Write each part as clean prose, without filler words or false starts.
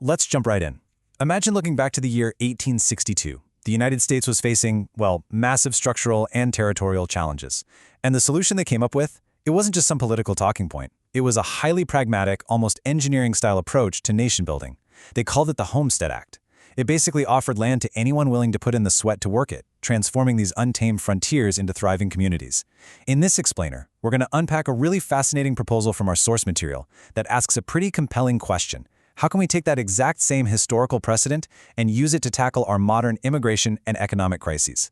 let's jump right in. Imagine looking back to the year 1862. The United States was facing, well, massive structural and territorial challenges. And the solution they came up with, it wasn't just some political talking point. It was a highly pragmatic, almost engineering-style approach to nation building. They called it the Homestead Act. It basically offered land to anyone willing to put in the sweat to work it, transforming these untamed frontiers into thriving communities. In this explainer, we're going to unpack a really fascinating proposal from our source material that asks a pretty compelling question. How can we take that exact same historical precedent and use it to tackle our modern immigration and economic crises?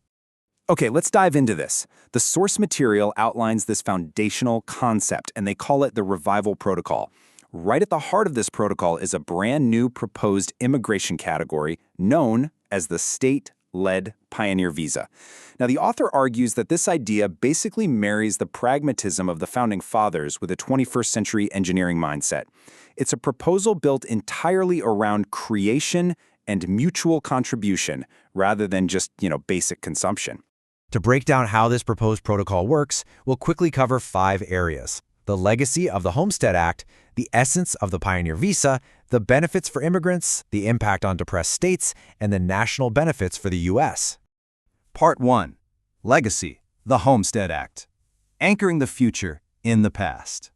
Okay, let's dive into this. The source material outlines this foundational concept, and they call it the Revival Protocol. Right at the heart of this protocol is a brand new proposed immigration category known as the state-led pioneer visa. Now, the author argues that this idea basically marries the pragmatism of the founding fathers with a 21st century engineering mindset. It's a proposal built entirely around creation and mutual contribution rather than just, basic consumption. To break down how this proposed protocol works, we'll quickly cover 5 areas: the legacy of the Homestead Act, the essence of the Pioneer Visa, the benefits for immigrants, the impact on depressed states, and the national benefits for the U.S. Part 1. Legacy, the Homestead Act. Anchoring the future in the past.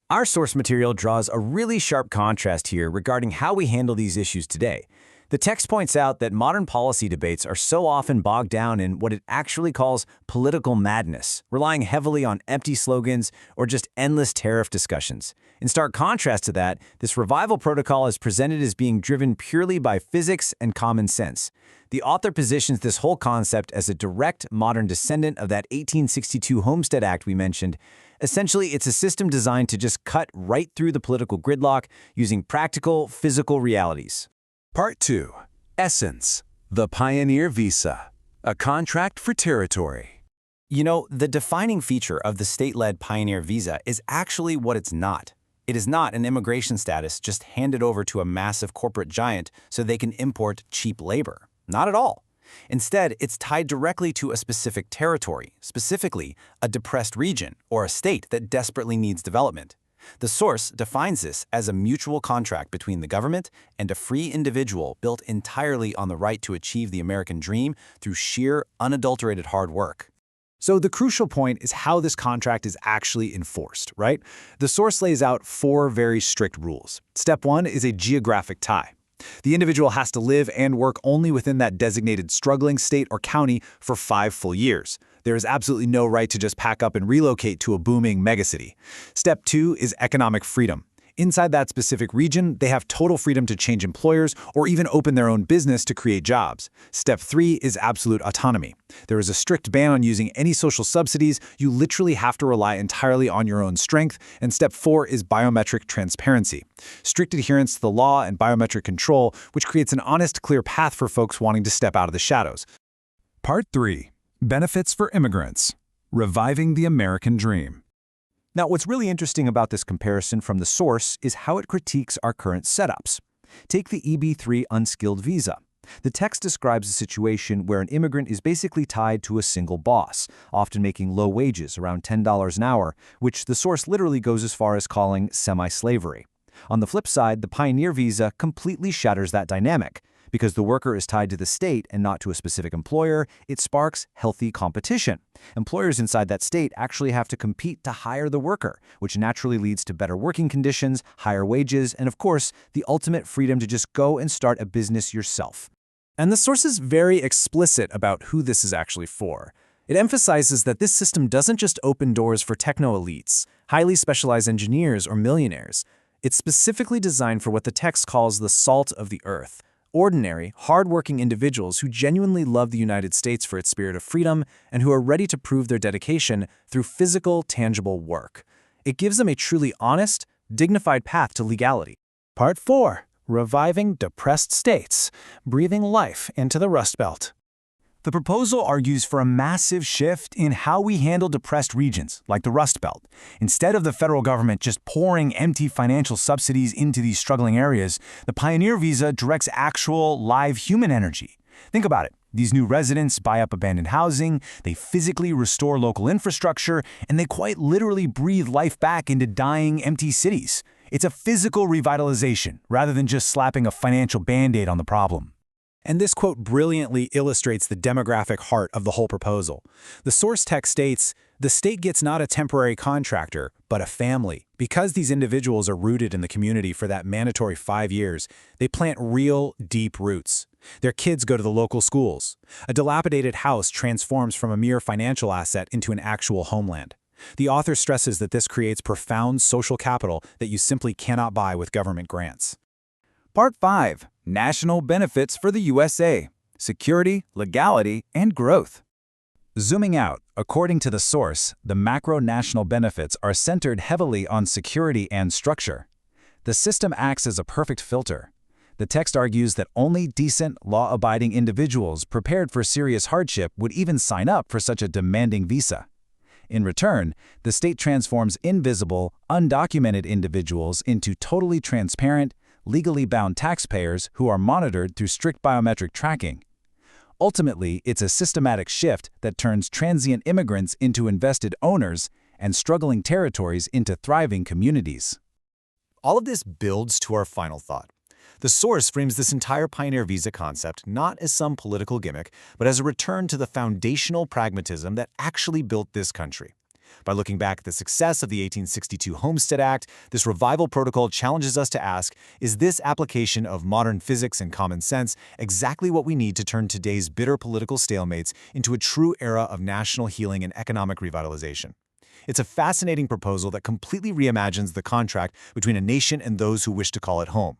Our source material draws a really sharp contrast here regarding how we handle these issues today. The text points out that modern policy debates are so often bogged down in what it actually calls political madness, relying heavily on empty slogans or just endless tariff discussions. In stark contrast to that, this revival protocol is presented as being driven purely by physics and common sense. The author positions this whole concept as a direct modern descendant of that 1862 Homestead Act we mentioned. Essentially, it's a system designed to just cut right through the political gridlock using practical, physical realities. Part 2. Essence, the Pioneer Visa, a contract for territory. The defining feature of the state-led Pioneer Visa is actually what it's not. It is not an immigration status just handed over to a massive corporate giant so they can import cheap labor. Not at all. Instead, it's tied directly to a specific territory, specifically a depressed region or a state that desperately needs development. The source defines this as a mutual contract between the government and a free individual built entirely on the right to achieve the American dream through sheer, unadulterated hard work. So the crucial point is how this contract is actually enforced, right? The source lays out 4 very strict rules. Step 1 is a geographic tie. The individual has to live and work only within that designated struggling state or county for 5 full years. There is absolutely no right to just pack up and relocate to a booming megacity. Step 2 is economic freedom. Inside that specific region, they have total freedom to change employers or even open their own business to create jobs. Step 3 is absolute autonomy. There is a strict ban on using any social subsidies. You literally have to rely entirely on your own strength. And step 4 is biometric transparency. Strict adherence to the law and biometric control, which creates an honest, clear path for folks wanting to step out of the shadows. Part 3. Benefits for immigrants, reviving the American dream. Now, what's really interesting about this comparison from the source is how it critiques our current setups. Take the EB-3 unskilled visa. The text describes a situation where an immigrant is basically tied to a single boss, often making low wages, around $10 an hour, which the source literally goes as far as calling semi-slavery. On the flip side, the Pioneer Visa completely shatters that dynamic. Because the worker is tied to the state and not to a specific employer, it sparks healthy competition. Employers inside that state actually have to compete to hire the worker, which naturally leads to better working conditions, higher wages, and of course, the ultimate freedom to just go and start a business yourself. And the source is very explicit about who this is actually for. It emphasizes that this system doesn't just open doors for techno-elites, highly specialized engineers, or millionaires. It's specifically designed for what the text calls the salt of the earth. Ordinary, hard-working individuals who genuinely love the United States for its spirit of freedom and who are ready to prove their dedication through physical, tangible work. It gives them a truly honest, dignified path to legality. Part 4. Reviving depressed states, breathing life into the Rust Belt. The proposal argues for a massive shift in how we handle depressed regions, like the Rust Belt. Instead of the federal government just pouring empty financial subsidies into these struggling areas, the Pioneer Visa directs actual, live human energy. Think about it. These new residents buy up abandoned housing, they physically restore local infrastructure, and they quite literally breathe life back into dying, empty cities. It's a physical revitalization rather than just slapping a financial band-aid on the problem. And this quote brilliantly illustrates the demographic heart of the whole proposal. The source text states, "The state gets not a temporary contractor, but a family." Because these individuals are rooted in the community for that mandatory 5 years, they plant real, deep roots. Their kids go to the local schools. A dilapidated house transforms from a mere financial asset into an actual homeland. The author stresses that this creates profound social capital that you simply cannot buy with government grants. Part 5. National Benefits for the USA. Security, Legality, and Growth. Zooming out, according to the source, the macro-national benefits are centered heavily on security and structure. The system acts as a perfect filter. The text argues that only decent, law-abiding individuals prepared for serious hardship would even sign up for such a demanding visa. In return, the state transforms invisible, undocumented individuals into totally transparent, legally bound taxpayers who are monitored through strict biometric tracking. Ultimately, it's a systematic shift that turns transient immigrants into invested owners and struggling territories into thriving communities. All of this builds to our final thought. The source frames this entire pioneer visa concept not as some political gimmick, but as a return to the foundational pragmatism that actually built this country. By looking back at the success of the 1862 Homestead Act, this revival protocol challenges us to ask, is this application of modern physics and common sense exactly what we need to turn today's bitter political stalemates into a true era of national healing and economic revitalization? It's a fascinating proposal that completely reimagines the contract between a nation and those who wish to call it home.